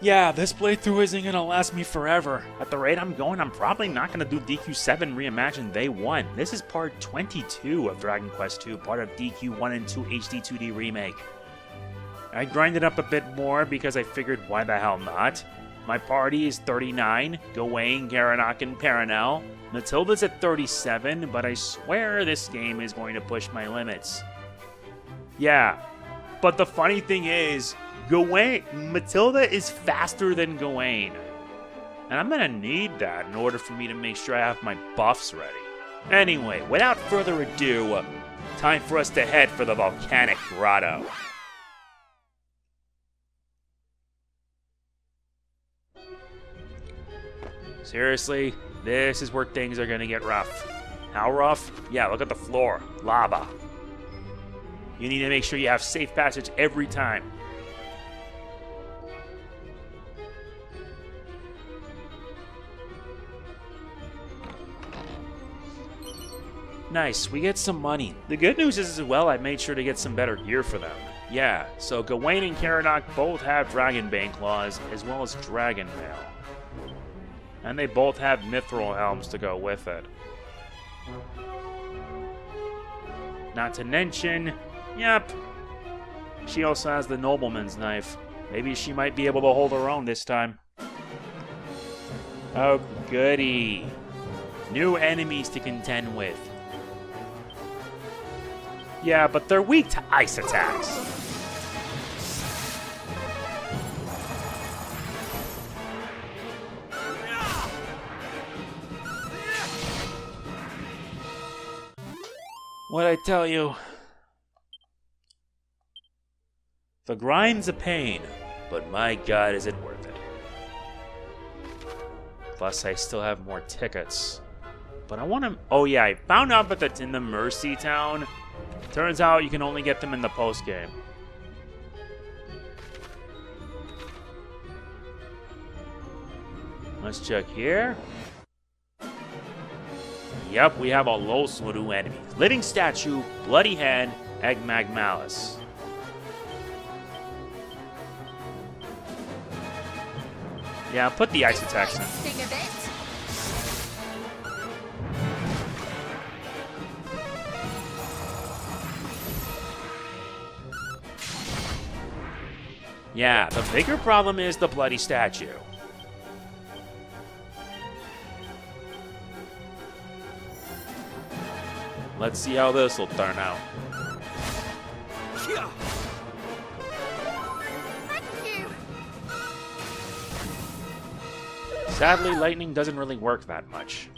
Yeah, this playthrough isn't gonna last me forever. At the rate I'm going, I'm probably not gonna do DQ7 Reimagined Day 1. This is part 22 of Dragon Quest II, part of DQ1 and 2 HD-2D Remake. I grinded up a bit more because I figured why the hell not. My party is 39, Gawain, Garanok, and Paranel. Matilda's at 37, but I swear this game is going to push my limits. Yeah, but the funny thing is, Matilda is faster than Gawain. And I'm gonna need that in order for me to make sure I have my buffs ready. Anyway, without further ado, time for us to head for the Volcanic Grotto. Seriously, this is where things are gonna get rough. How rough? Yeah, look at the floor. Lava. You need to make sure you have safe passage every time. Nice, we get some money. The good news is as well, I made sure to get some better gear for them. Yeah, so Gawain and Garanok both have Dragonbane Claws, as well as Dragon Mail. And they both have Mithril Helms to go with it. Not to mention, yep, she also has the Nobleman's Knife. Maybe she might be able to hold her own this time. Oh, goody. New enemies to contend with. Yeah, but they're weak to ice attacks. What'd I tell you? The grind's a pain, but my god is it worth it. Plus, I still have more tickets. But I want to... Oh yeah, I found out that that's in the Mercy Town. Turns out you can only get them in the post-game. Let's check here. Yep, we have a los new enemies. Living Statue, Bloody Hand, Egmag Malice. Yeah, put the ice attacks in. Yeah, the bigger problem is the Bloody Statue. Let's see how this will turn out. Sadly, lightning doesn't really work that much.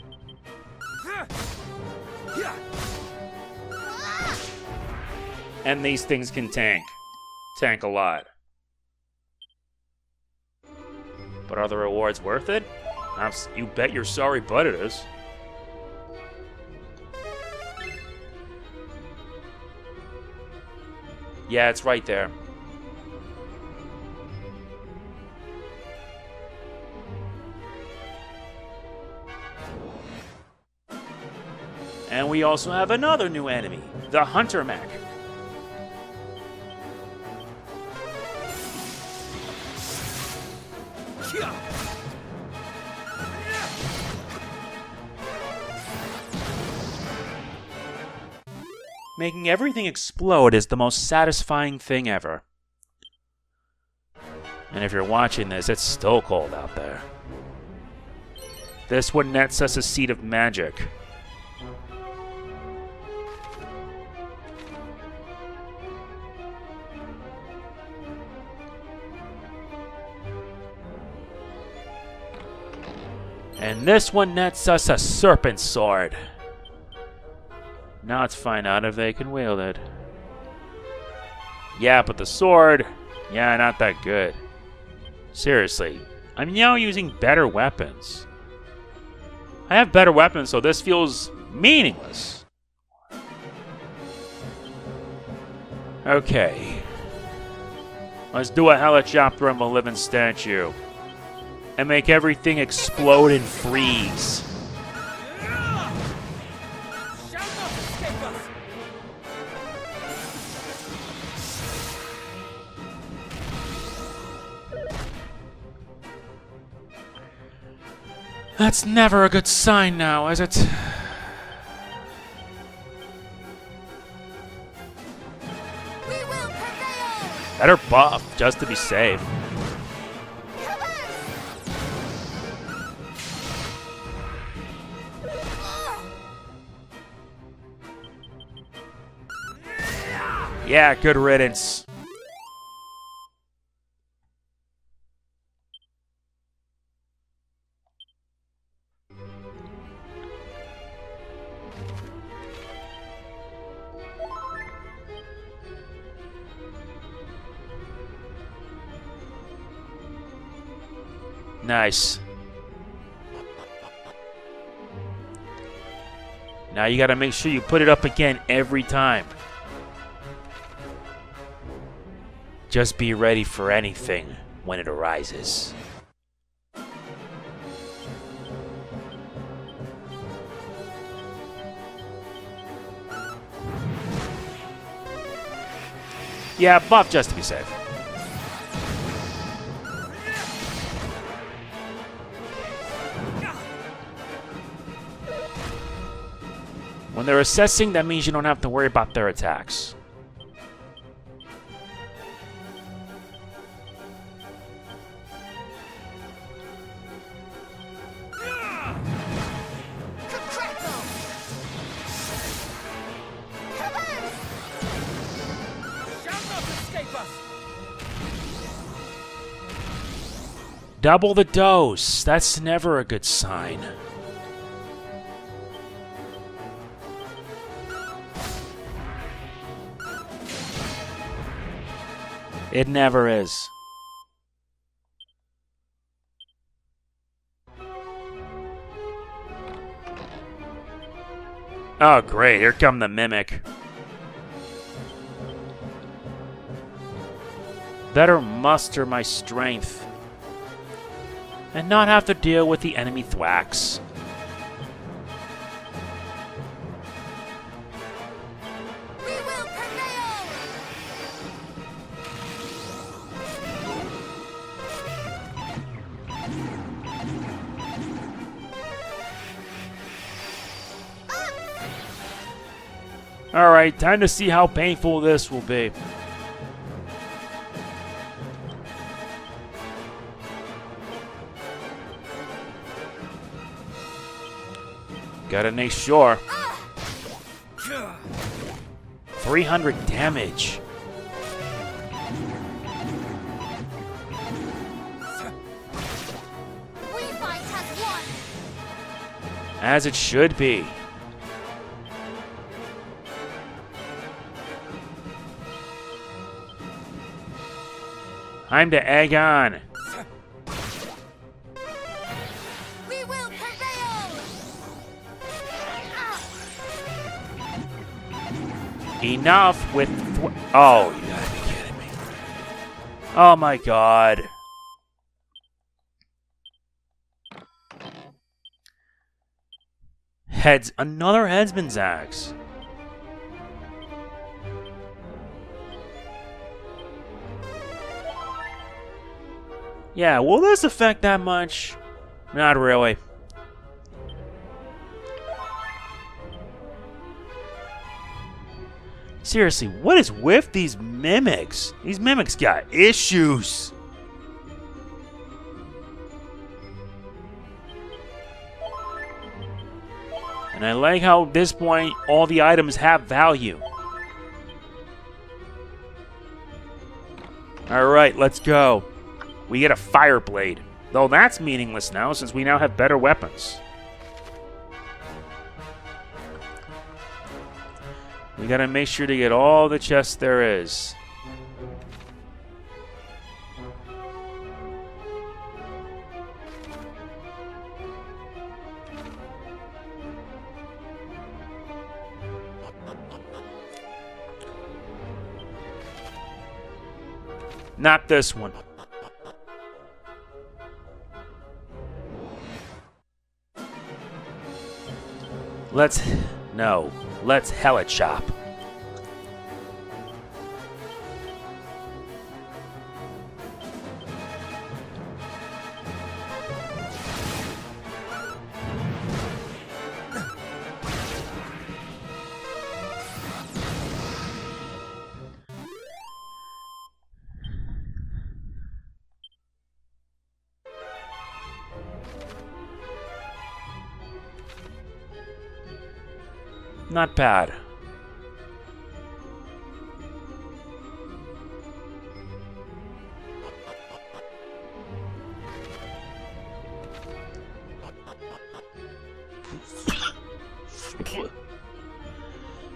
And these things can tank. Tank a lot. But are the rewards worth it? You bet your sorry butt it is. Yeah, it's right there. And we also have another new enemy, the Hunter Mech. Making everything explode is the most satisfying thing ever. And if you're watching this, it's still cold out there. This one nets us a seed of magic. And this one nets us a serpent sword. Now let's find out if they can wield it. Yeah, but the sword, yeah, not that good. Seriously, I'm now using better weapons. I have better weapons, so this feels meaningless. Okay. Let's do a helicopter on a living statue. And make everything explode and freeze. That's never a good sign now, is it? We will prevail! Better buff, just to be safe. Yeah, good riddance. Nice. Now you gotta make sure you put it up again every time. Just be ready for anything when it arises. Yeah, buff just to be safe. When they're assessing, that means you don't have to worry about their attacks. Double the dose. That's never a good sign. It never is. Oh, great. Here come the Mimic. Better muster my strength and not have to deal with the enemy thwacks. We will prevail! Alright, time to see how painful this will be. Gotta make sure. 300 damage. We fight as one! As it should be. Time to egg on. We will prevail! Enough with... Oh, you gotta be kidding me. Oh my god. Heads. Another headsman's axe. Yeah, will this affect that much? Not really. Seriously, what is with these mimics? These mimics got issues. And I like how at this point all the items have value. Alright, let's go. We get a fire blade. Though that's meaningless now since we now have better weapons. We gotta make sure to get all the chests there is. Not this one. Let's hella chop. Not bad.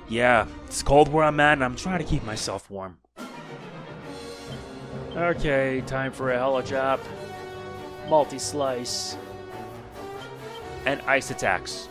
Yeah, it's cold where I'm at, and I'm trying to keep myself warm. Okay, time for a hella chop. Multi-slice. And ice attacks.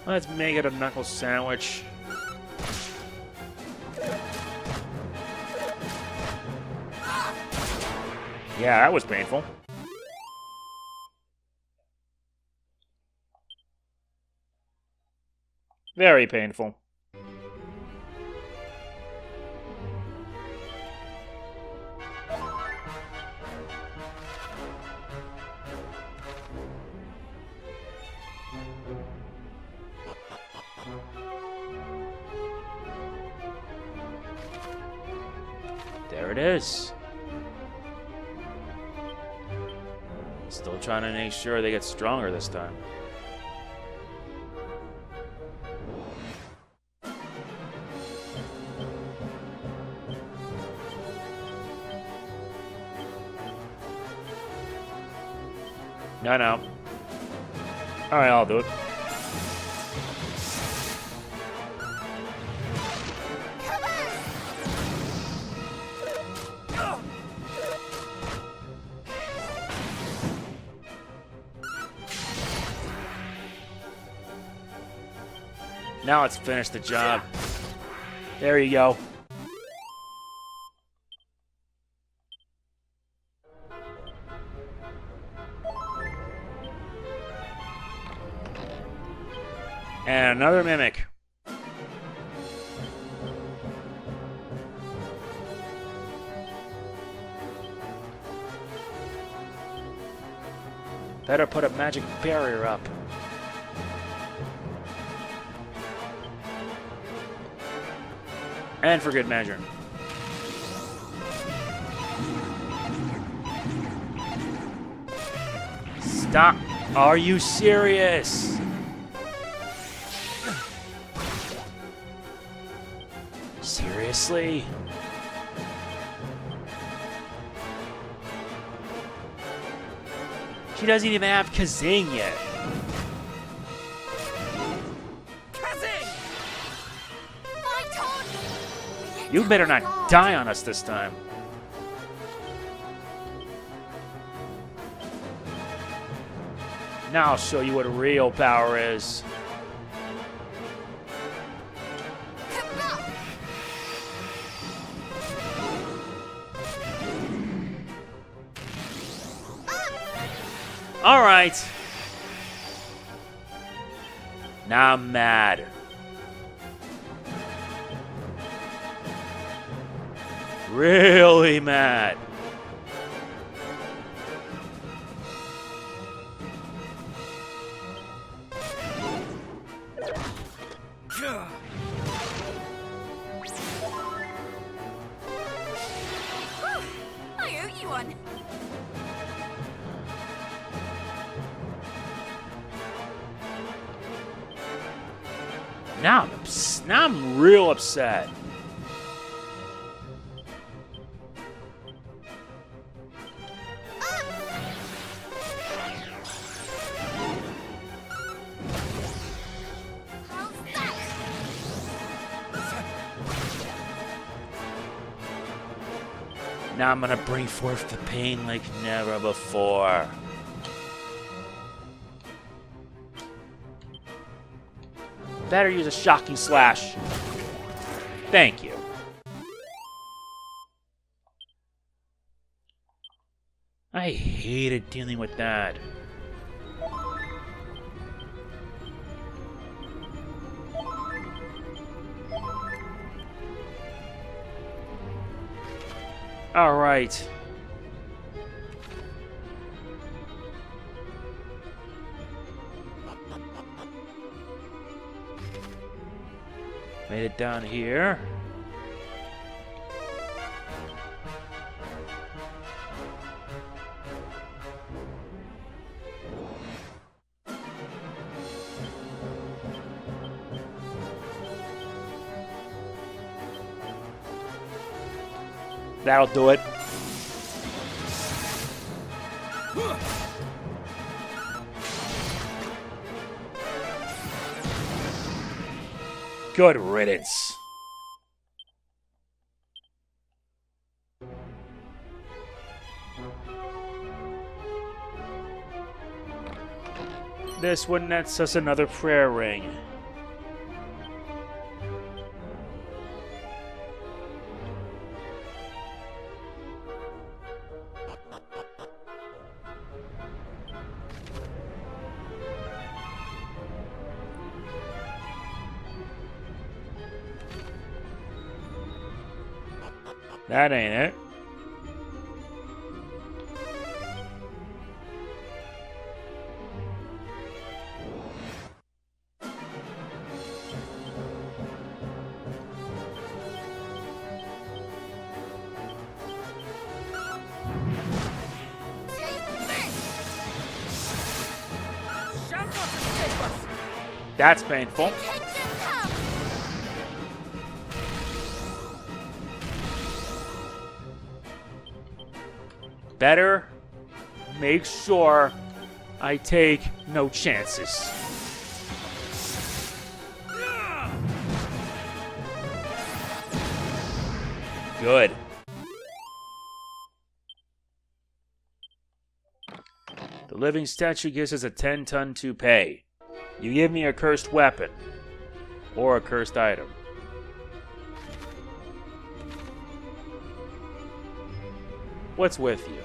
Let's make it a knuckle sandwich. Yeah, that was painful. Very painful. There it is. Still trying to make sure they get stronger this time. No. Alright, I'll do it. Now let's finish the job. There you go. And another mimic. Better put a magic barrier up. And for good measure. Stop. Are you serious? Seriously? She doesn't even have Kazing yet. You better not die on us this time. Now I'll show you what real power is. All right. Now I'm mad. Really mad. I owe you one. Now I'm real upset. Now I'm gonna bring forth the pain like never before. Better use a shocking slash. Thank you. I hated dealing with that. All right. Made it down here. That'll do it. Good riddance. This one nets us another prayer ring. That ain't it. That's painful. Better make sure I take no chances. Good. The living statue gives us a 10-ton toupee. You give me a cursed weapon or a cursed item. What's with you?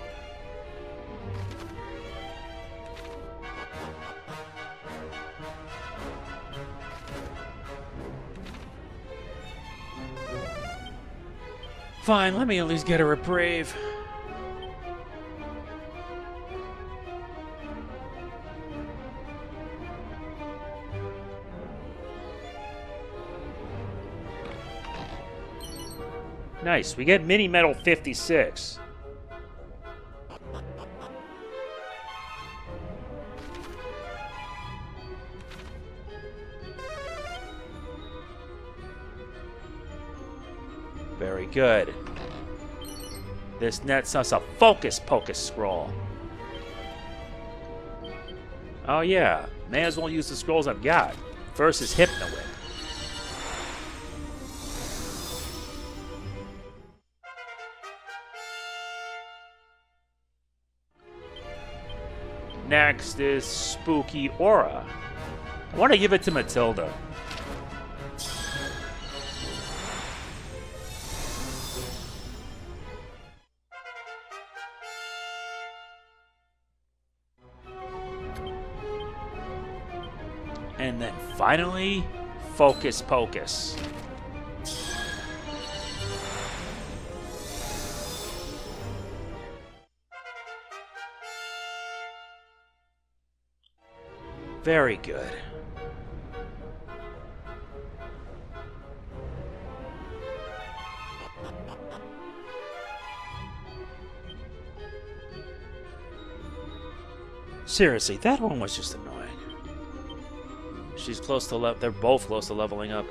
Fine, let me at least get a reprieve. Nice, we get Mini Metal 56. Very good. This nets us a Focus Pocus scroll. Oh yeah, may as well use the scrolls I've got. First is Hypnowit. Next is Spooky Aura. I want to give it to Matilda. And then finally, Focus Pocus. Very good. Seriously, that one was just annoying. She's close to they're both close to leveling up.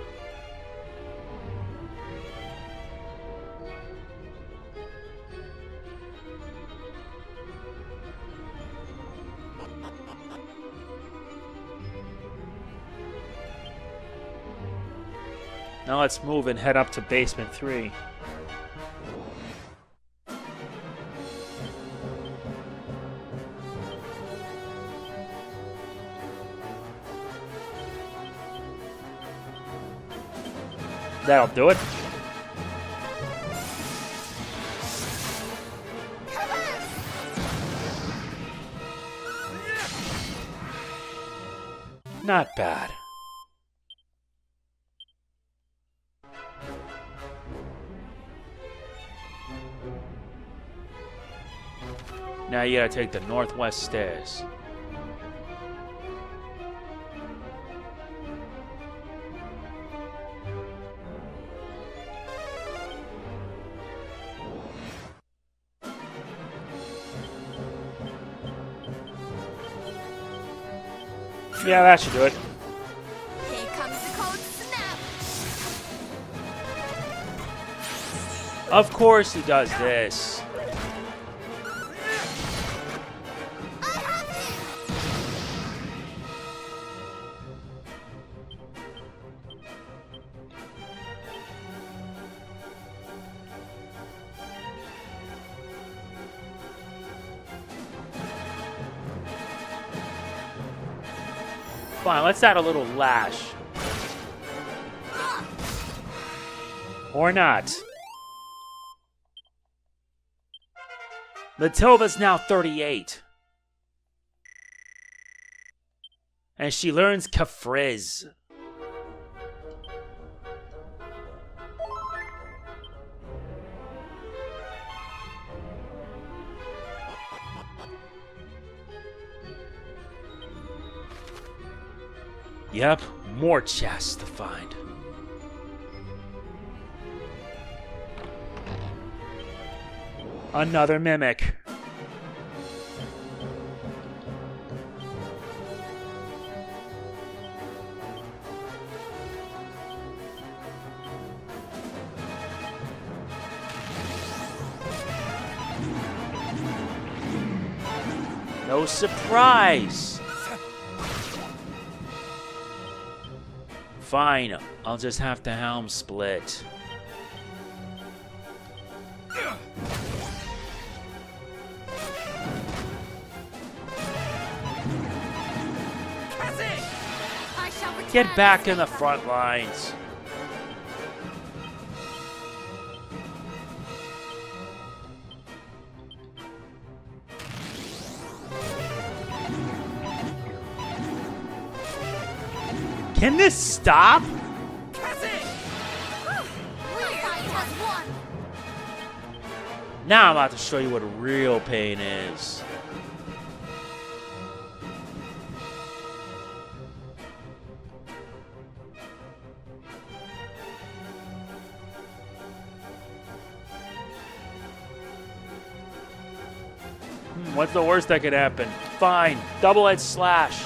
Now let's move and head up to Basement 3. That'll do it. Not bad. Now you gotta take the northwest stairs. Yeah, that should do it. Here comes the cold snap. Of course he does this. I have him. Fine, let's add a little lash. Or not. Matilda's now 38. And she learns Kafriz. Yep, more chests to find. Another mimic. No surprise. Fine, I'll just have to helm split. I shall return. Get back in the front lines. Can this stop? Now I'm about to show you what real pain is. What's the worst that could happen? Fine, double-edged slash.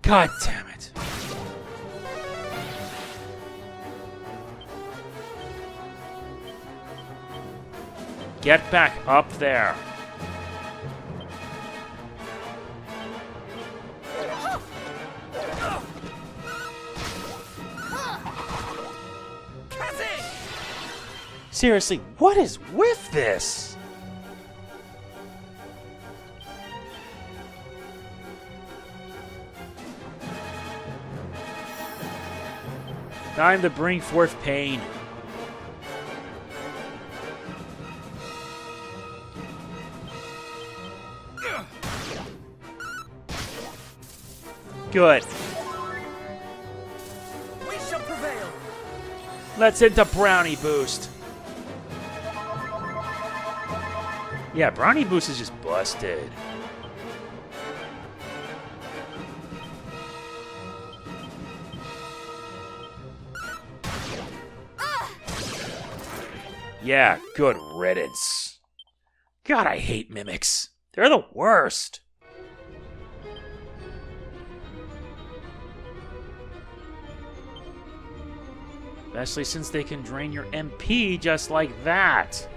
God damn it. Get back up there. Seriously, what is with this? Time to bring forth pain. Good. We shall prevail. Let's into Brownie Boost. Yeah, Brownie Boost is just busted. Yeah, good riddance. God, I hate mimics. They're the worst. Especially since they can drain your MP just like that.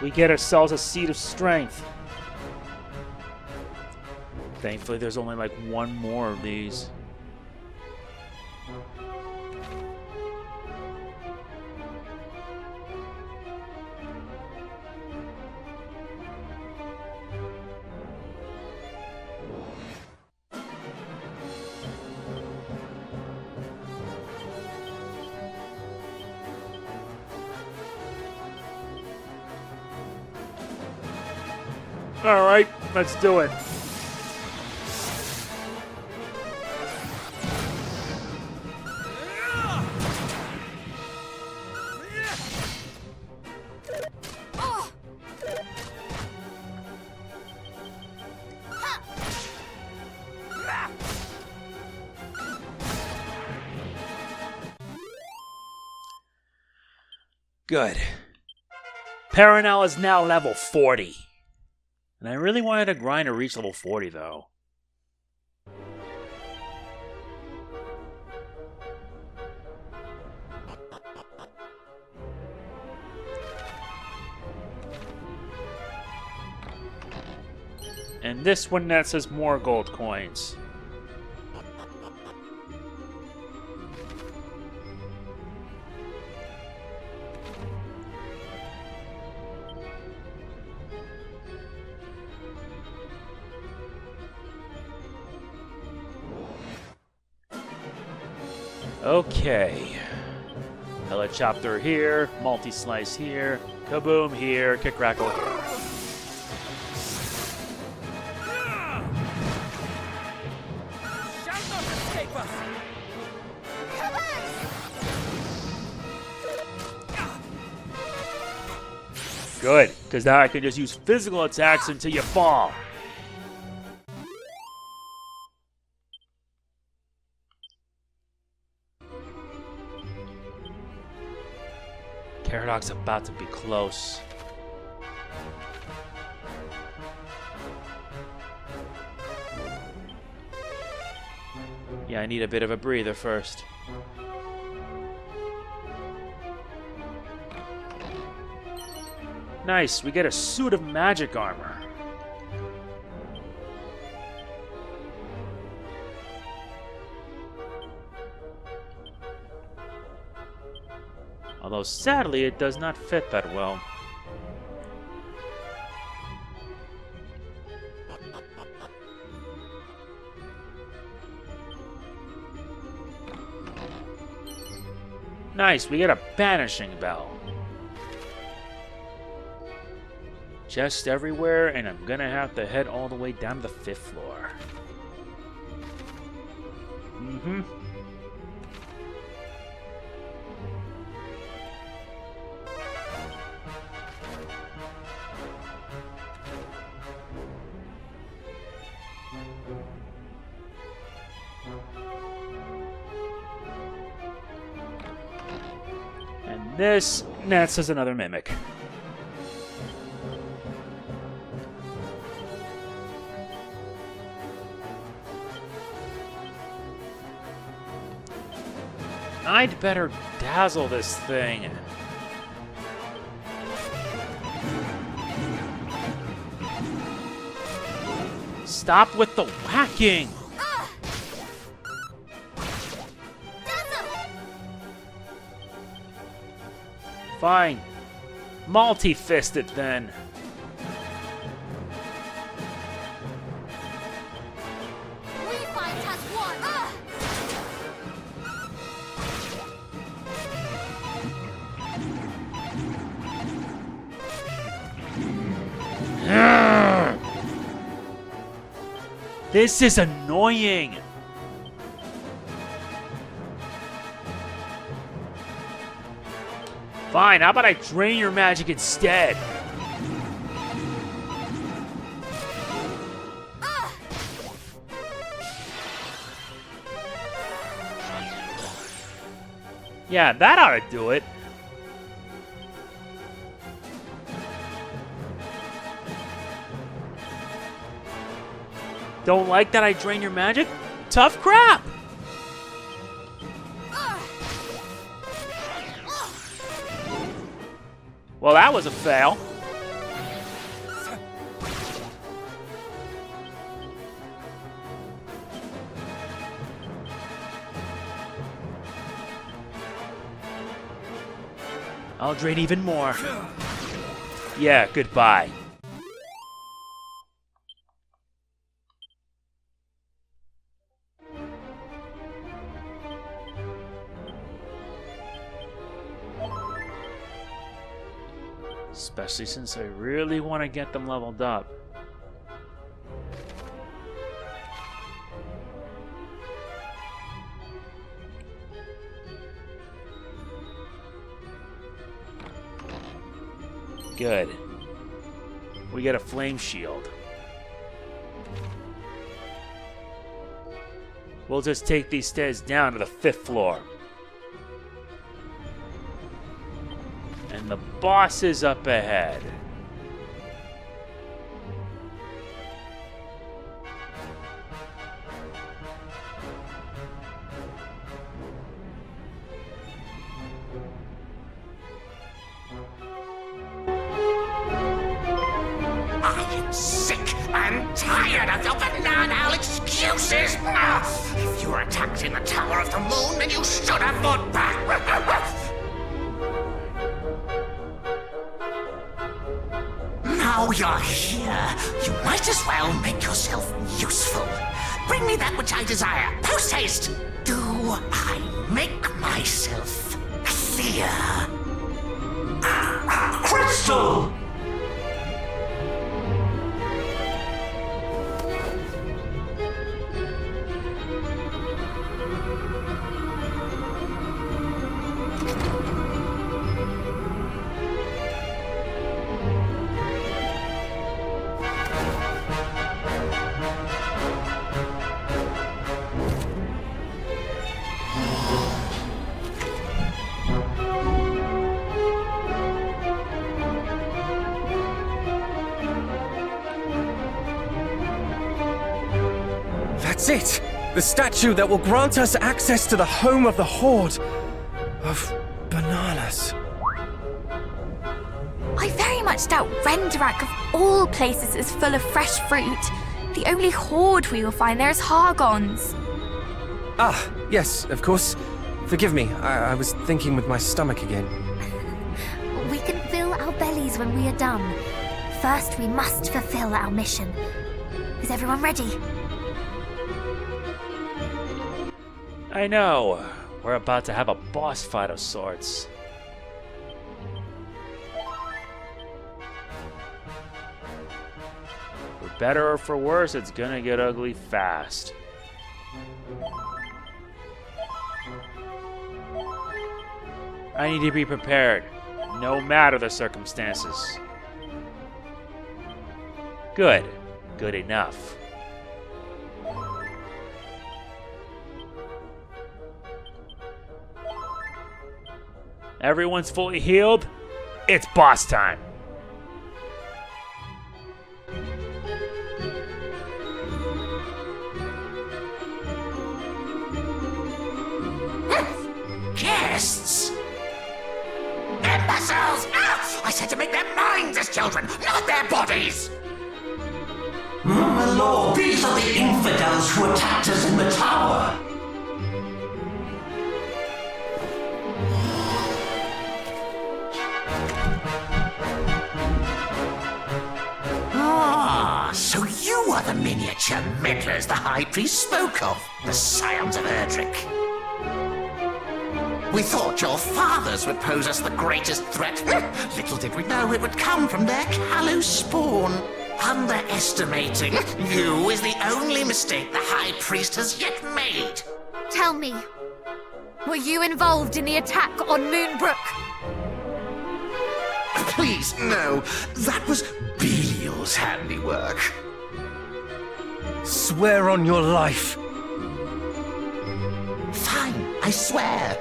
We get ourselves a seed of strength. Thankfully, there's only like one more of these. All right, let's do it. Good. Paranel is now level 40. And I really wanted to grind to reach level 40, though. And this one nets us more gold coins. Okay. Helicopter here, multi-slice here, kaboom here, kick-rackle here. Good, because now I can just use physical attacks until you fall. Paradox about to be close. Yeah, I need a bit of a breather first. Nice, we get a suit of magic armor. Although sadly it does not fit that well. Nice, we get a banishing bell. Chests everywhere, and I'm gonna have to head all the way down to the 5th floor. And this nets us another mimic. I'd better dazzle this thing. Stop with the whacking! Fine. Multi-fist it then. This is annoying! Fine, how about I drain your magic instead? Yeah, that ought to do it. Don't like that I drain your magic? Tough crap! Well, that was a fail. I'll drain even more. Yeah, goodbye. Especially since I really want to get them leveled up. Good. We get a flame shield. We'll just take these stairs down to the 5th floor. And and the boss is up ahead. I am sick and tired of your banal excuses! If you were attacked in the Tower of the Moon, then you should have fought back! Now you're here, you might as well make yourself useful. Bring me that which I desire, post haste! Do I make myself clear? Crystal! That's it! The statue that will grant us access to the home of the Horde of bananas. I very much doubt Renderak of all places is full of fresh fruit. The only horde we will find there is Hargons. Ah, yes, of course. Forgive me, I was thinking with my stomach again. We can fill our bellies when we are done. First, we must fulfill our mission. Is everyone ready? I know. We're about to have a boss fight of sorts. For better or for worse, it's gonna get ugly fast. I need to be prepared, no matter the circumstances. Good. Good enough. Everyone's fully healed. It's boss time. Guests! Imbeciles! Ah! I said to make their minds as children, not their bodies! My lord, these are the infidels who attacked us in the tower. Ah, so you are the miniature meddlers the High Priest spoke of, the Scions of Erdrick. We thought your fathers would pose us the greatest threat. Little did we know it would come from their callow spawn. Underestimating you is the only mistake the High Priest has yet made. Tell me, were you involved in the attack on Moonbrooke? Please, no. That was Belial's handiwork. Swear on your life. Fine, I swear.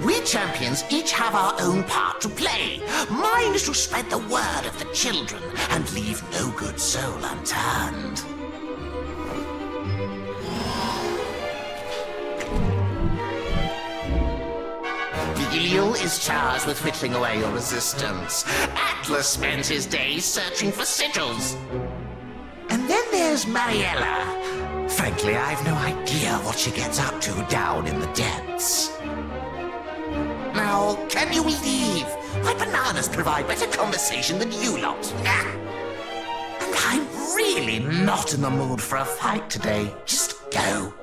We champions each have our own part to play. Mine is to spread the word of the children and leave no good soul unturned. Belial is charged with whittling away your resistance. Atlas spends his days searching for sigils. And then there's Mariella. Frankly, I've no idea what she gets up to down in the depths. Now, can you leave? My bananas provide better conversation than you lot. And I'm really not in the mood for a fight today. Just go.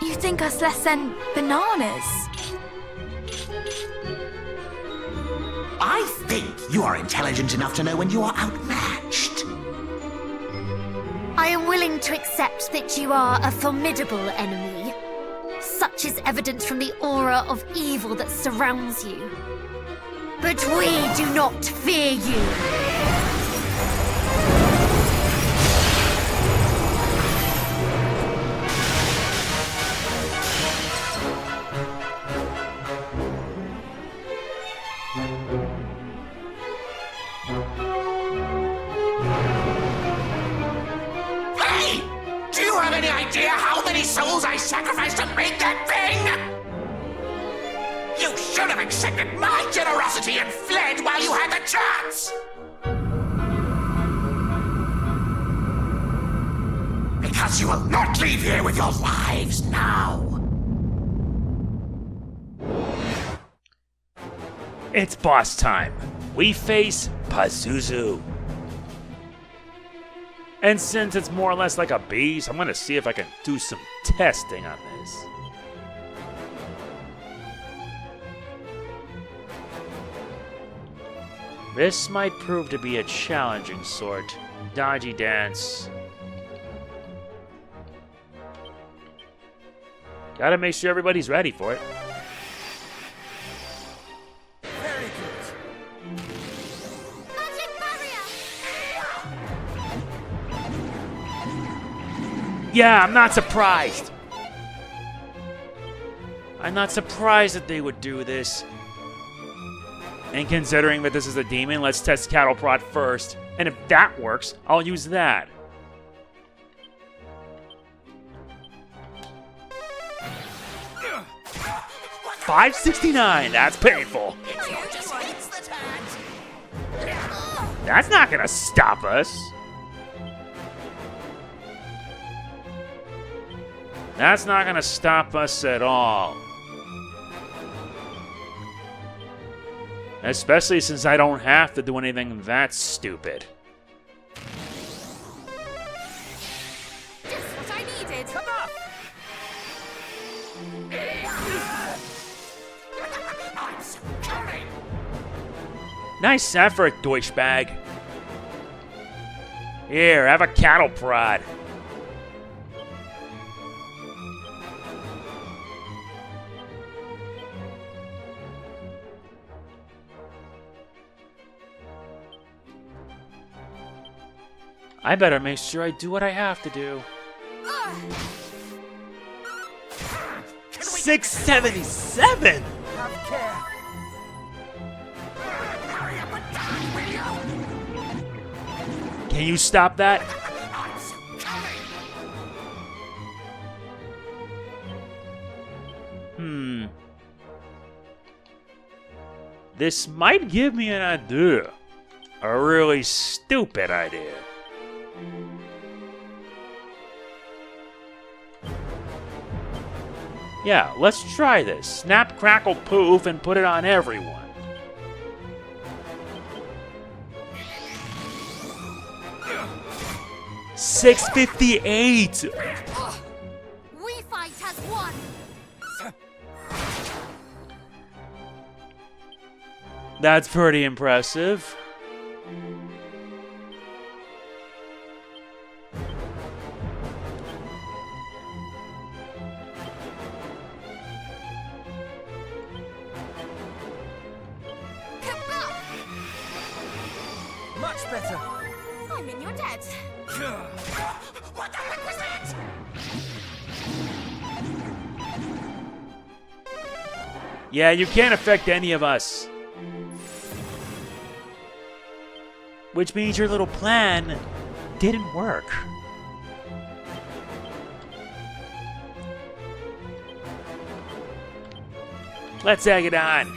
You think us less than bananas? I think you are intelligent enough to know when you are outmatched. I am willing to accept that you are a formidable enemy. Such is evidence from the aura of evil that surrounds you. But we do not fear you. Hey! Do you have any idea how many souls I sacrificed to make that thing? You should have accepted my generosity and fled while you had the chance! Because you will not leave here with your lives now. It's boss time. We face Pazuzu. And since it's more or less like a beast, I'm gonna see if I can do some testing on this. This might prove to be a challenging sort. Dodgy dance. Gotta make sure everybody's ready for it. Very good. Magic barrier! Yeah, I'm not surprised. I'm not surprised that they would do this. And considering that this is a demon, let's test Cattle Prod first. And if that works, I'll use that. $569, that's painful. That's not gonna stop us. That's not gonna stop us at all. Especially since I don't have to do anything that stupid. Just what I needed. Nice effort, douchebag. Here, have a cattle prod. I better make sure I do what I have to do. 677! Have care. Can you stop that? This might give me an idea. A really stupid idea. Yeah, let's try this. Snap, crackle, poof, and put it on everyone. $658. We fight as one. That's pretty impressive. Much better. I'm in your debt. What the heck was that? Yeah, you can't affect any of us. Which means your little plan didn't work. Let's egg it on.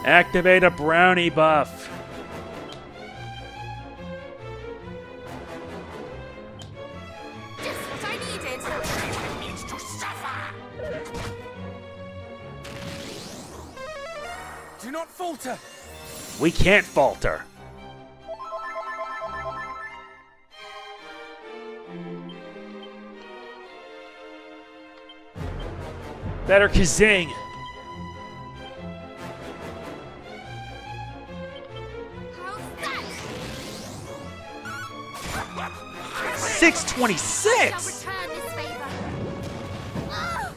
Activate a brownie buff. Just what I needed. Needs to suffer. Do not falter. We can't falter. Better kazing. How's that? 626. Shall return this favor. Ah!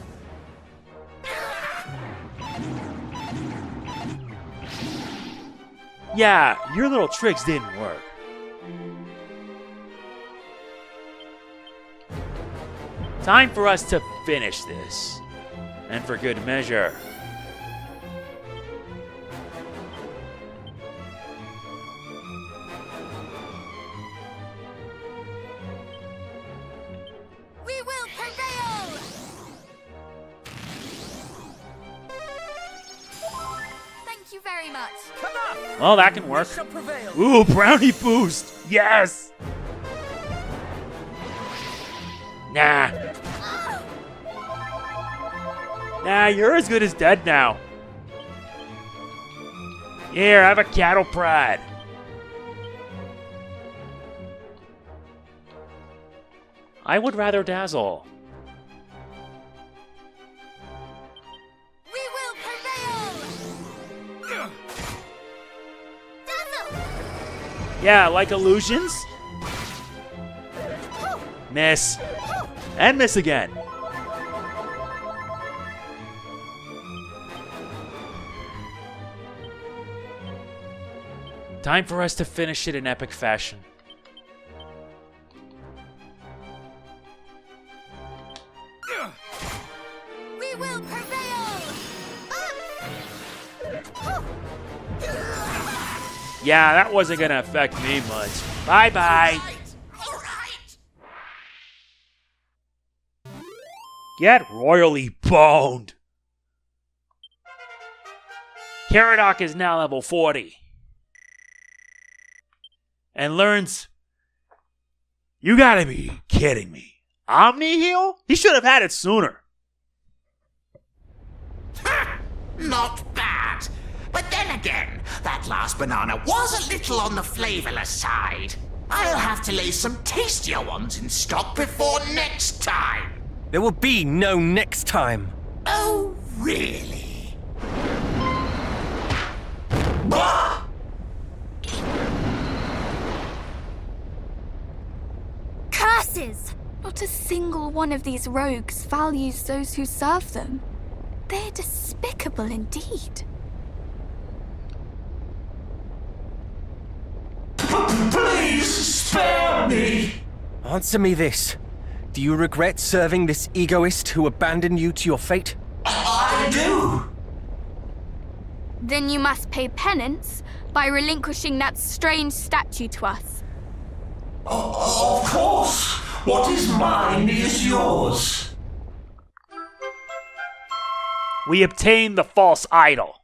Yeah, your little tricks didn't work. Time for us to finish this. And for good measure. We will prevail! Thank you very much. Well, that can work. Shall prevail. Ooh, brownie boost! Yes! Nah. Nah, you're as good as dead now. Here, have a cattle prod. I would rather dazzle. We will prevail! Dazzle! Yeah, like illusions? Miss. And miss again. Time for us to finish it in epic fashion. We will prevail! Yeah, that wasn't gonna affect me much. Bye-bye. All right. Get royally boned. Caradoc is now level 40. And learns... You gotta be kidding me. Omni heal? He should have had it sooner. Not bad. But then again, that last banana was a little on the flavorless side. I'll have to lay some tastier ones in stock before next time. There will be no next time. Oh, really? Bah! Curses! Not a single one of these rogues values those who serve them. They're despicable indeed. Please spare me! Answer me this. Do you regret serving this egoist who abandoned you to your fate? I do! Then you must pay penance by relinquishing that strange statue to us. Of course! What is mine is yours. We obtained the false idol.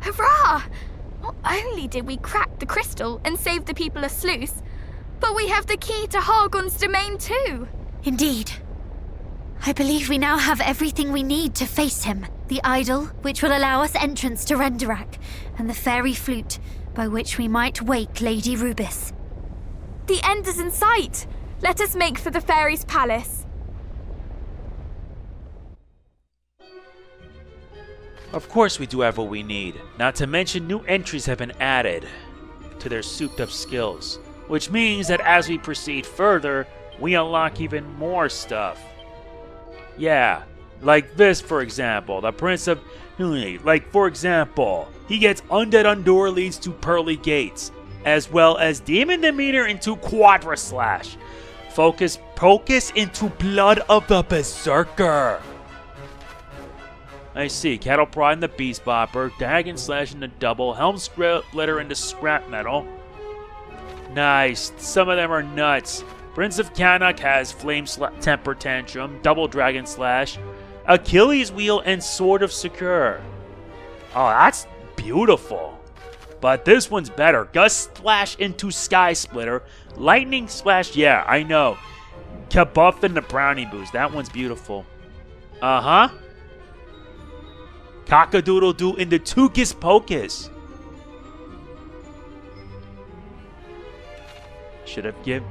Hurrah! Not only did we crack the crystal and save the people of Sluice, but we have the key to Hargon's domain too. Indeed. I believe we now have everything we need to face him. The idol, which will allow us entrance to Renderak, and the fairy flute, by which we might wake Lady Rubis. The end is in sight. Let us make for the fairy's palace. Of course we do have what we need. Not to mention new entries have been added to their souped up skills. Which means that as we proceed further, we unlock even more stuff. Yeah, like this for example, the Prince of... Like for example, he gets Undead Undoer leads to Pearly Gates, as well as Demon Demeanor into Quadra Slash. Focus into Blood of the Berserker. I see, Cattle Prod in the Beast Bopper, Dragon Slash in the Double, Helm Splitter into Scrap Metal. Nice, some of them are nuts. Prince of Canuck has Flame Temper Tantrum, Double Dragon Slash, Achilles Wheel, and Sword of Secure. Oh, that's beautiful. But this one's better. Gust Slash into Sky Splitter, Lightning Slash, yeah, I know. Kabuff and the Brownie Boost, that one's beautiful. Uh-huh. Cockadoodle-doo into Tukus Pocus. Should have given...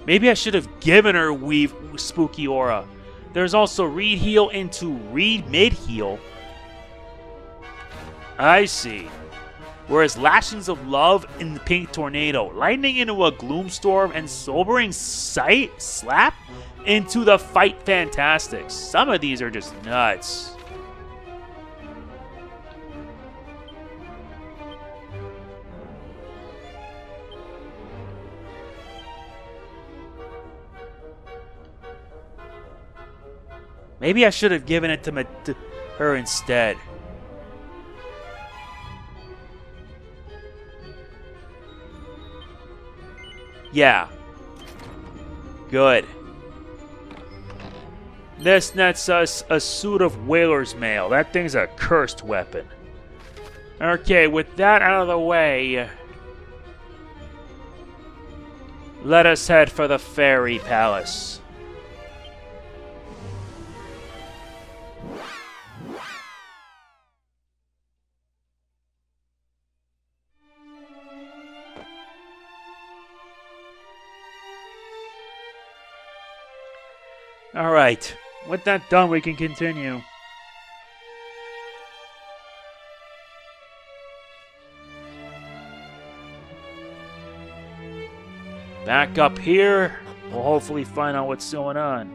Maybe I should have given her Weave Spooky Aura. There's also Reed Heal into Reed Mid Heal. I see. whereas lashings of love in the pink tornado, lightning into a gloom storm, and sobering sight slap into the fight fantastics. Some of these are just nuts. Maybe I should have given it to her instead. Yeah. Good. This nets us a suit of whaler's mail. That thing's a cursed weapon. Okay, with that out of the way, let us head for the fairy palace. Alright, with that done, we can continue. Back up here, we'll hopefully find out what's going on.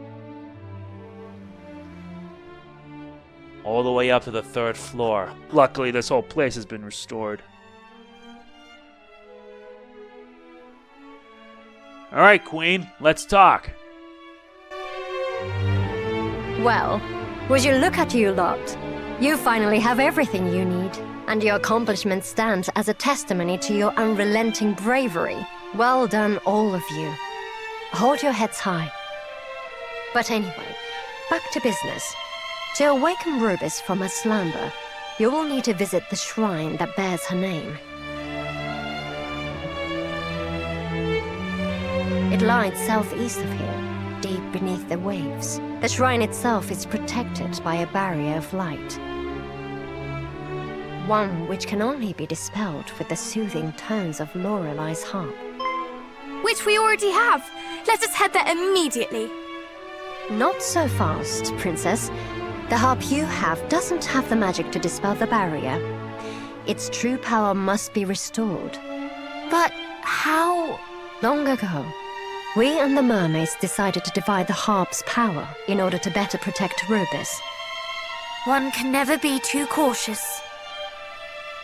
All the way up to the 3rd floor. Luckily, this whole place has been restored. Alright, Queen, let's talk. Well, would you look at you lot? You finally have everything you need, and your accomplishment stands as a testimony to your unrelenting bravery. Well done, all of you. Hold your heads high. But anyway, back to business. To awaken Rubis from her slumber, you will need to visit the shrine that bears her name. It lies southeast of here, deep beneath the waves. The shrine itself is protected by a barrier of light. One which can only be dispelled with the soothing tones of Lorelei's harp. Which we already have. Let us head there immediately. Not so fast, Princess. The harp you have doesn't have the magic to dispel the barrier. Its true power must be restored. But how? Long ago, we and the mermaids decided to divide the harp's power in order to better protect Rubis. One can never be too cautious.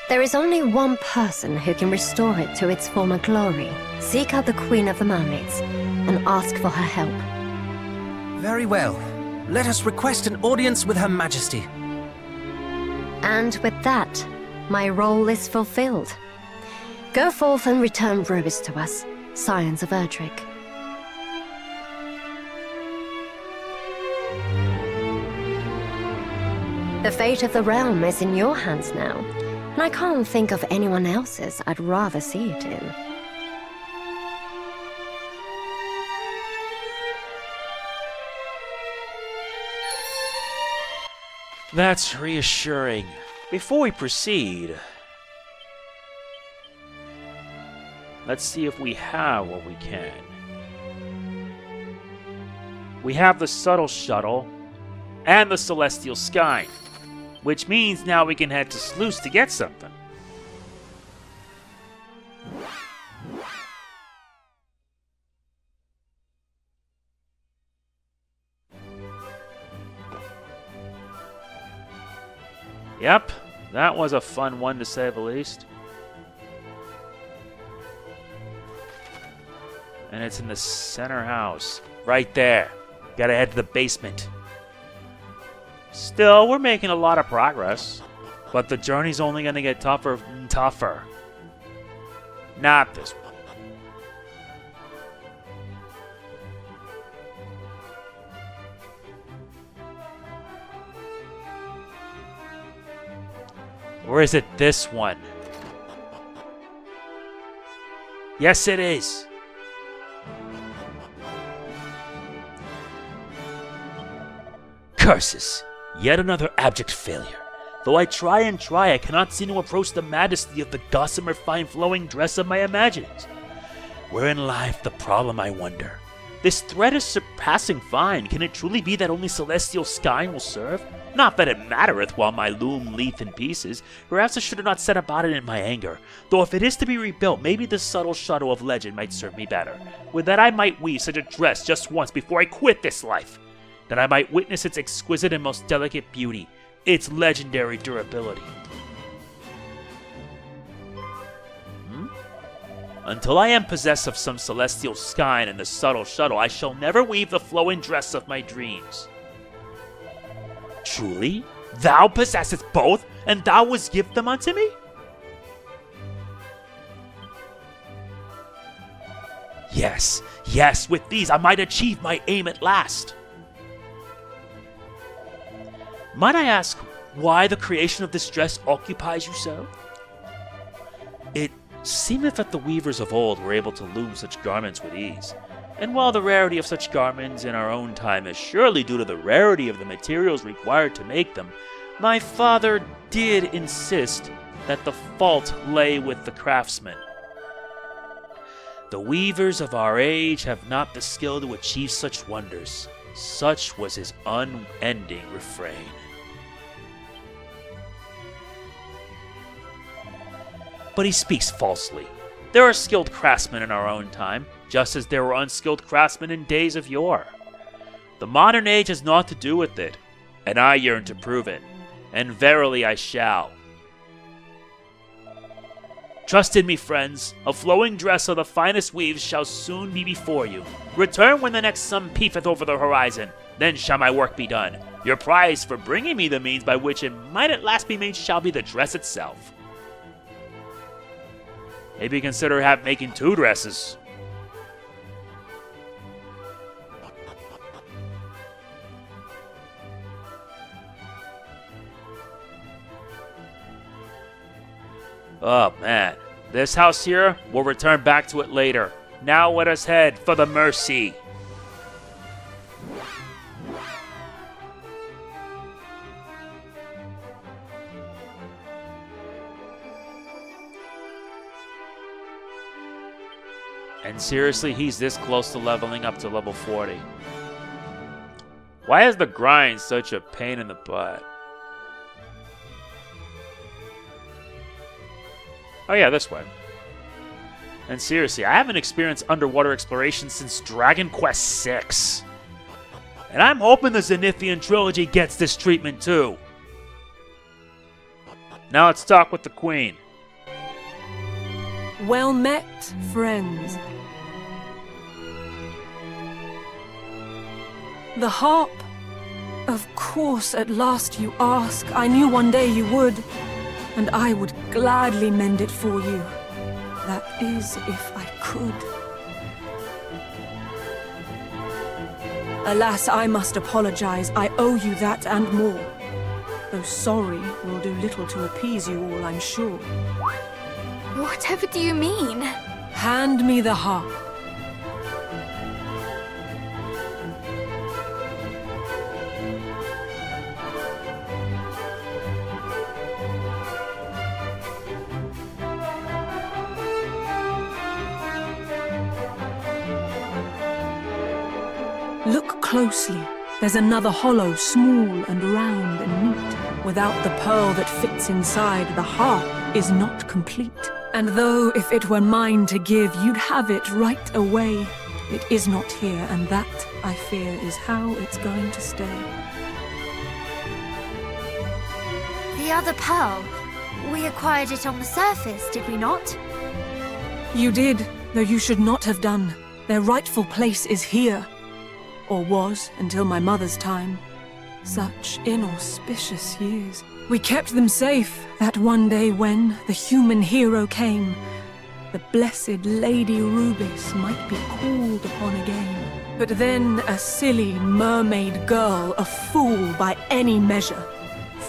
There is only one person who can restore it to its former glory. Seek out the Queen of the Mermaids and ask for her help. Very well. Let us request an audience with Her Majesty. And with that, my role is fulfilled. Go forth and return Rubis to us, Scions of Erdrick. The fate of the realm is in your hands now, and I can't think of anyone else's I'd rather see it in. That's reassuring. Before we proceed, let's see if we have what we can. We have the subtle shuttle and the celestial sky, which means now we can head to Sluice to get something. Yep, that was a fun one to say the least. And it's in the center house. Right there. Gotta head to the basement. Still, we're making a lot of progress. But the journey's only gonna get tougher and tougher. Not this one. Or is it this one? Yes, it is. Curses! Yet another abject failure. Though I try and try, I cannot seem to approach the majesty of the gossamer fine flowing dress of my imaginings. Wherein lieth the problem, I wonder? This thread is surpassing fine. Can it truly be that only celestial sky will serve? Not that it mattereth while my loom leeth in pieces, perhaps I should have not set about it in my anger. Though if it is to be rebuilt, maybe the subtle shadow of legend might serve me better. With that I might weave such a dress just once before I quit this life, that I might witness its exquisite and most delicate beauty, its legendary durability. Until I am possessed of some celestial skein and the subtle shuttle, I shall never weave the flowing dress of my dreams. Truly? Thou possessest both, and thou wouldst give them unto me? Yes, yes, with these I might achieve my aim at last. Might I ask why the creation of this dress occupies you so? It seemeth that the weavers of old were able to loom such garments with ease, and while the rarity of such garments in our own time is surely due to the rarity of the materials required to make them, my father did insist that the fault lay with the craftsmen. The weavers of our age have not the skill to achieve such wonders. Such was his unending refrain. But he speaks falsely. There are skilled craftsmen in our own time, just as there were unskilled craftsmen in days of yore. The modern age has naught to do with it, and I yearn to prove it, and verily I shall. Trust in me, friends. A flowing dress of the finest weaves shall soon be before you. Return when the next sun peepeth over the horizon. Then shall my work be done. Your prize for bringing me the means by which it might at last be made shall be the dress itself. Maybe consider making 2 dresses. Oh man, this house here, we'll return back to it later. Now let us head for the Mercy. And seriously, he's this close to leveling up to level 40. Why is the grind such a pain in the butt? Oh yeah, this way. And seriously, I haven't experienced underwater exploration since Dragon Quest VI. And I'm hoping the Zenithian trilogy gets this treatment too. Now let's talk with the Queen. Well met, friends. The harp. Of course, at last you ask. I knew one day you would, and I would gladly mend it for you. That is, if I could. Alas, I must apologize. I owe you that and more. Though sorry will do little to appease you all, I'm sure. Whatever do you mean? Hand me the harp. Look closely. There's another hollow, small and round and neat. Without the pearl that fits inside, the harp is not complete. And though if it were mine to give, you'd have it right away, it is not here, and that, I fear, is how it's going to stay. The other pearl. We acquired it on the surface, did we not? You did, though you should not have done. Their rightful place is here. Or was, until my mother's time. Such inauspicious years. We kept them safe, that one day when the human hero came, the blessed Lady Rubis might be called upon again. But then a silly mermaid girl, a fool by any measure,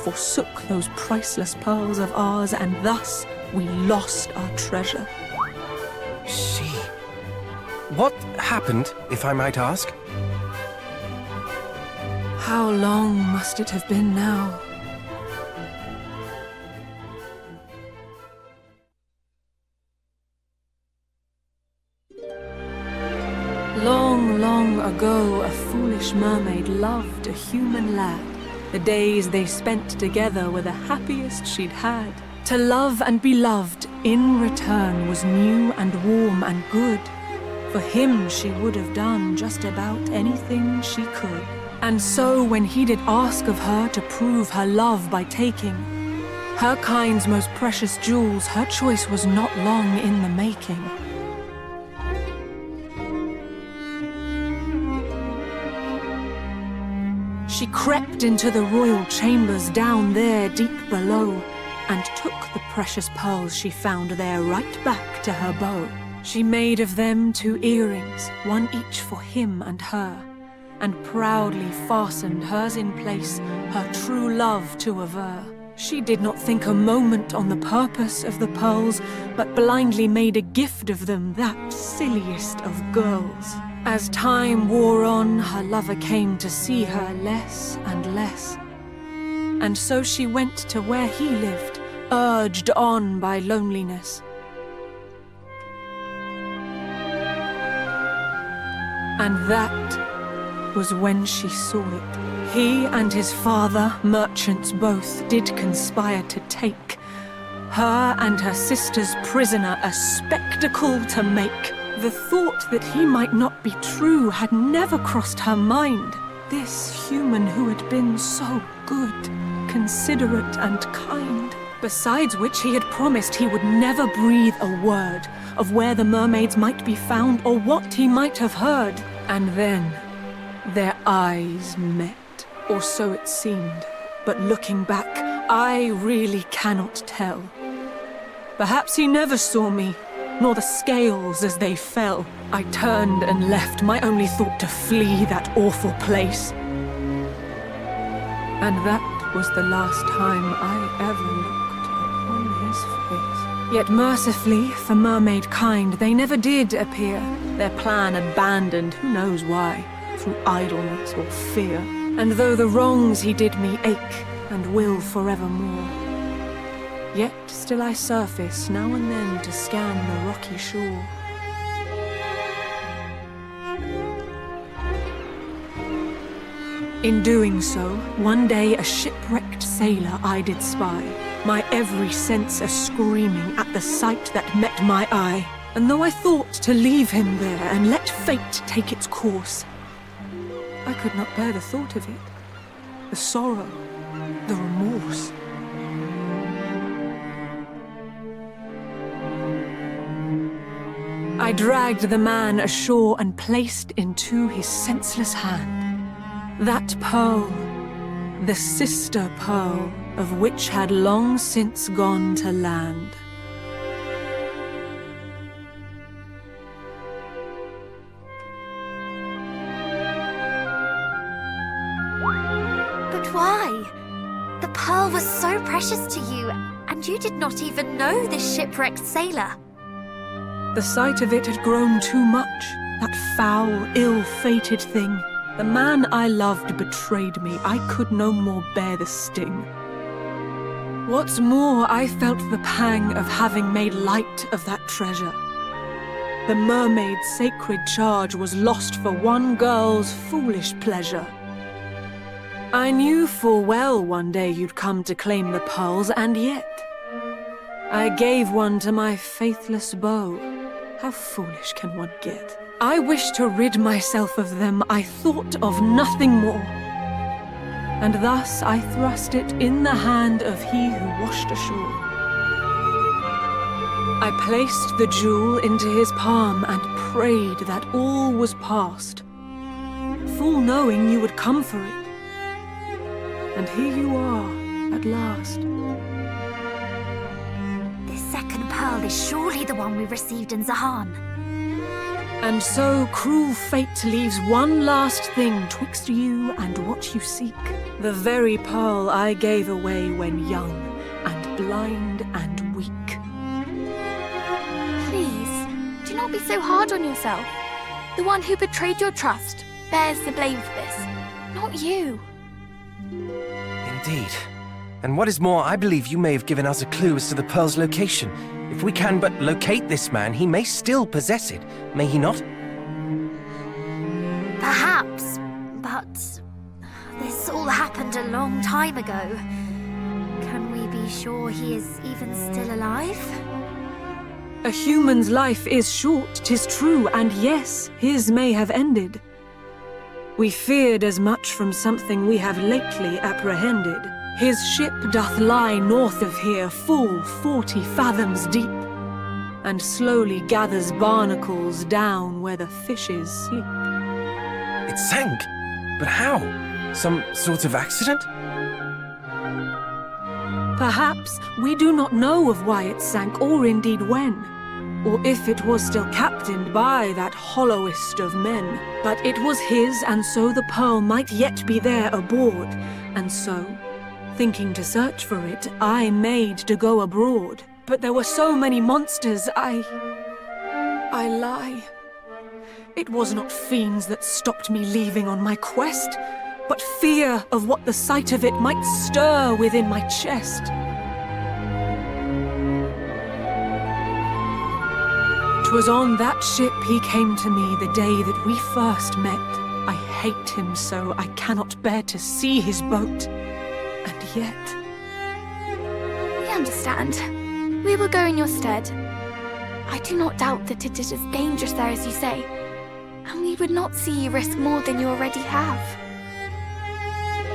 forsook those priceless pearls of ours, and thus we lost our treasure. She... What happened, if I might ask? How long must it have been now? Long, long ago, a foolish mermaid loved a human lad. The days they spent together were the happiest she'd had. To love and be loved in return was new and warm and good. For him she would have done just about anything she could. And so when he did ask of her to prove her love by taking her kind's most precious jewels, her choice was not long in the making. She crept into the royal chambers down there deep below, and took the precious pearls she found there right back to her bow. She made of them 2 earrings, one each for him and her, and proudly fastened hers in place, her true love to aver. She did not think a moment on the purpose of the pearls, but blindly made a gift of them, that silliest of girls. As time wore on, her lover came to see her less and less. And so she went to where he lived, urged on by loneliness. And that was when she saw it. He and his father, merchants both, did conspire to take her and her sister's prisoner, a spectacle to make. The thought that he might not be true had never crossed her mind. This human who had been so good, considerate and kind. Besides which he had promised he would never breathe a word of where the mermaids might be found or what he might have heard. And then their eyes met, or so it seemed. But looking back, I really cannot tell. Perhaps he never saw me, nor the scales as they fell. I turned and left, my only thought to flee that awful place. And that was the last time I ever looked upon his face. Yet mercifully, for mermaid kind, they never did appear. Their plan abandoned, who knows why, through idleness or fear. And though the wrongs he did me ache, and will forevermore, yet still I surface now and then to scan the rocky shore. In doing so, one day a shipwrecked sailor I did spy, my every sense a-screaming at the sight that met my eye. And though I thought to leave him there and let fate take its course, I could not bear the thought of it, the sorrow, the remorse. I dragged the man ashore and placed into his senseless hand that pearl, the sister pearl of which had long since gone to land. But why? The pearl was so precious to you, and you did not even know this shipwrecked sailor. The sight of it had grown too much, that foul, ill-fated thing. The man I loved betrayed me. I could no more bear the sting. What's more, I felt the pang of having made light of that treasure. The mermaid's sacred charge was lost for one girl's foolish pleasure. I knew full well one day you'd come to claim the pearls, and yet I gave one to my faithless beau. How foolish can one get? I wished to rid myself of them, I thought of nothing more. And thus I thrust it in the hand of he who washed ashore. I placed the jewel into his palm and prayed that all was past, full knowing you would come for it. And here you are, at last. This second pearl is surely the one we received in Zahan. And so cruel fate leaves one last thing twixt you and what you seek. The very pearl I gave away when young and blind and weak. Please, do not be so hard on yourself. The one who betrayed your trust bears the blame for this, not you. Indeed. And what is more, I believe you may have given us a clue as to the pearl's location. If we can but locate this man, he may still possess it, may he not? Perhaps, but this all happened a long time ago. Can we be sure he is even still alive? A human's life is short, 'tis true, and yes, his may have ended. We feared as much from something we have lately apprehended. His ship doth lie north of here, full 40 fathoms deep, and slowly gathers barnacles down where the fishes sleep. It sank? But how? Some sort of accident? Perhaps we do not know of why it sank, or indeed when, or if it was still captained by that hollowest of men. But it was his, and so the pearl might yet be there aboard, and so, thinking to search for it, I made to go abroad. But there were so many monsters, I lie. It was not fiends that stopped me leaving on my quest, but fear of what the sight of it might stir within my chest. 'Twas on that ship he came to me the day that we first met. I hate him so, I cannot bear to see his boat. And yet... We understand. We will go in your stead. I do not doubt that it is as dangerous there as you say, and we would not see you risk more than you already have.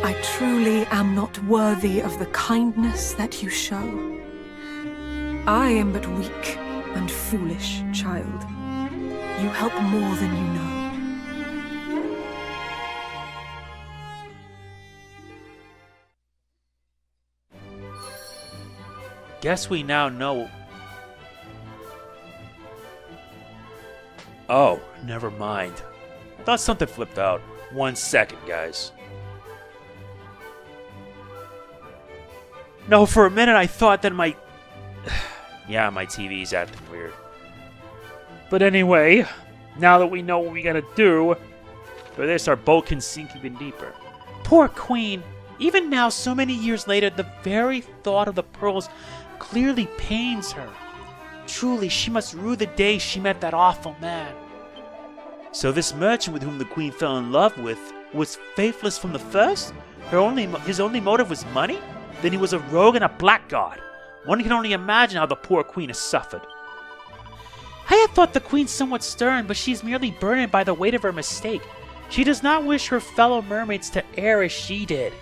I truly am not worthy of the kindness that you show. I am but weak and foolish, child. You help more than you know. Guess we now know... Oh, never mind. I thought something flipped out. 1 second, guys. No, for a minute I thought that my... Yeah, my TV's acting weird. But anyway, now that we know what we gotta do, for this our boat can sink even deeper. Poor Queen! Even now, so many years later, the very thought of the pearls clearly pains her. Truly, she must rue the day she met that awful man. So this merchant with whom the Queen fell in love with was faithless from the first? His only motive was money? Then he was a rogue and a blackguard. One can only imagine how the poor Queen has suffered. I had thought the Queen somewhat stern, but she is merely burdened by the weight of her mistake. She does not wish her fellow mermaids to err as she did.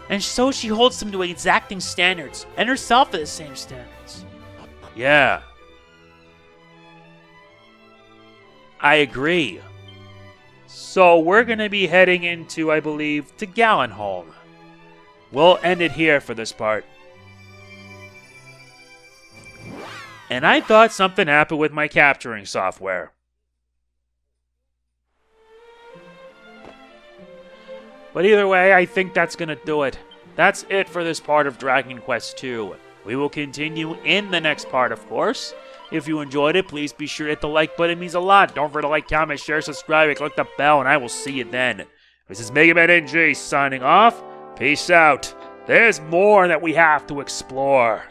And so she holds them to exacting standards, and herself to the same standards. Yeah. I agree. So we're going to be heading into, I believe, to Gallenholm. We'll end it here for this part. And I thought something happened with my capturing software. But either way, I think that's going to do it. That's it for this part of Dragon Quest II. We will continue in the next part, of course. If you enjoyed it, please be sure to hit the like button. It means a lot. Don't forget to like, comment, share, subscribe, and click the bell, and I will see you then. This is MegamanNG signing off. Peace out. There's more that we have to explore.